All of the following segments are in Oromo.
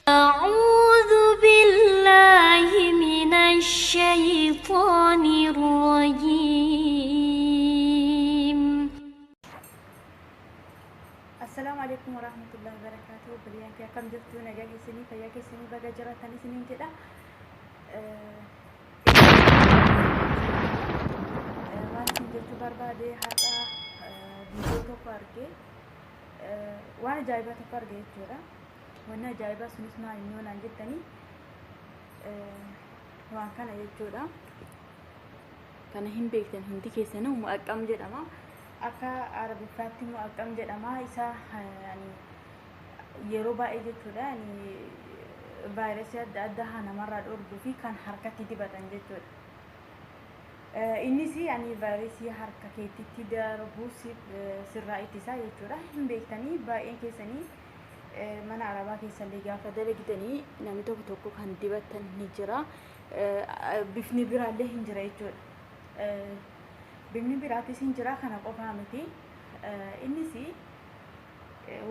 أعوذ بالله من الشيطان الرجيم. السلام عليكم ورحمة الله وبركاته. بليان كي كم جبتوا نجاي سني فيا كي سني بقى جرتني سنين كده. وأنا جبت بربادي حتى فيديو تقاركي وأنا جايبة تقاركي كده وأنا جايبة سنس ما إنه نجتني وأنا كان يجورا كان هم بيكتن هندي كيسنا ومأكم جدما akka arabifaatti mu'aqqam jedhama isa yani yeroo baay'ee jechuudha yani vaayirasii adda addaa namarraa dhorkuu fi kan harkatti dibatan jechuudha. Innis yani vaayirasii harka keetitti darbuu sirraa ittisaa jechuudha. Hin beektanii baay'een keessanii mana arabaa keessallee gaafa dalagitanii namni tokko tokko kan dibatan ni jira. Bifni biraallee hin jira jechuudha. Bifni biraatis hin jira kana qofaa miti. Innis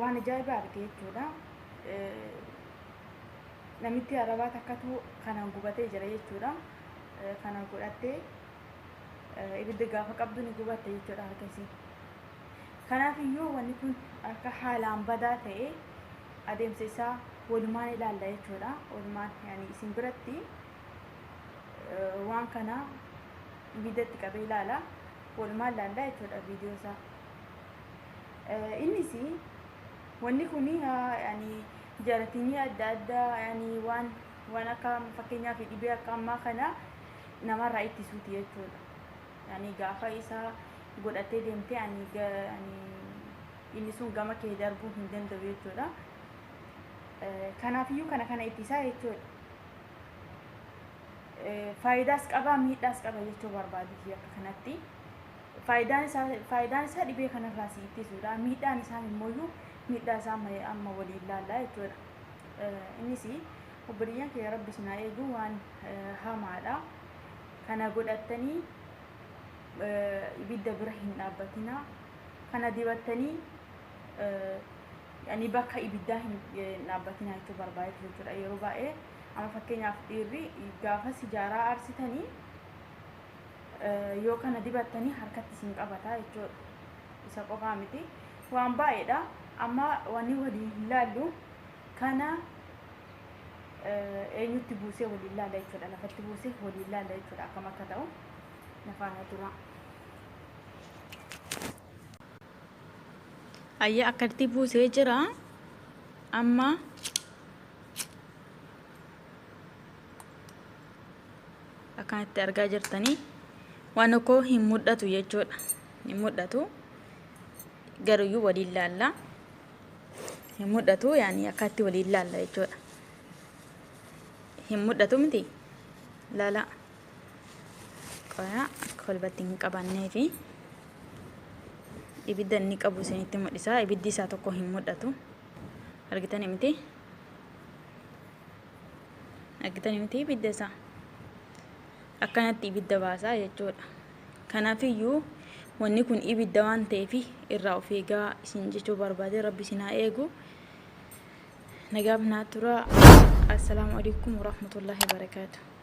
waan ajaa'ibaa arge jechuudha. Namitti arabaa takkatu kanaan gubatee jira jechuudha. Kana godhattee ibidda gaafa qabdu ni gubatte jechuudha harkasii. Kanaaf iyyuu wanni kun akka haalaan badaa ta'e adeemsa isaa walumaan ilaalla jechuudha. Walumaan yani isin biratti waan kana ibiddatti qabee ilaala. Walumaan ilaalla jechuudha viidiyoo isaa. Innis wanni kun yani jaratinii adda addaa yani waan akka fakkeenyaaf dhibee akka ammaa kana namarraa ittisuuti jechuudha. Yani gaafa isaa godhatee deemte yani inni sun gama kee darbuu hin danda'u jechuudha. Kanaafiyyuu kana ittisaa jechuudha. Faayidaas qaba miidhaas qaba jechuu barbaaditi akka kanatti. Faayidaan isaa dhibee kanarraa si ittisuudha. Miidhaan isaa immoo miidhaa isaa amma waliin ilaalla jechuudha. Innis obboleeyyan kee rabbi sinaa eegu waan hamaadha. Kana godhattanii ibidda bira hin dhaabbatina. Kana dibattanii yani bakka ibiddaa hin dhaabbatina jechuu barbaadatu jechuudha. Yeroo baay'ee amma fakkeenyaaf dhiirri gaafa sijaaraa aarsitanii yoo kana dibattanii harkatti isin qabata jechuudha. Isa qofaa miti waan baay'eedha. Amma wanni waliin ilaallu kana eenyutti buusee waliin ilaalla jechuudha. Lafatti buusee waliin ilaalla jechuudha. Akkam akka ta'u nafaana tura. Ayya akkatti buusee jira. Amma akkanatti argaa jirtanii waan tokko hin mul'atu jechuudha. Hin mul'atu garuyyuu waliin ilaalla. Hin mul'atu yani akkatti waliin ilaalla jechuudha. Hin mul'atu miti ilaala. Qoya akka walbatti hin qabanneefi ibidda inni qabu isinitti mul'isa. Ibiddi isaa tokko hin mul'atu. Argitanii miti? Argitanii miti ibidda isaa? Akkanatti ibidda baasaa jechuudha. Kanaafiyyuu wanni kun ibidda waan ta'eef irraa of eegaa isin jechuu barbaade. Rabbi sinaa eegu. Nagaaf naa tura. Assalaamu alaykum warahmatullahi wabarakatuh.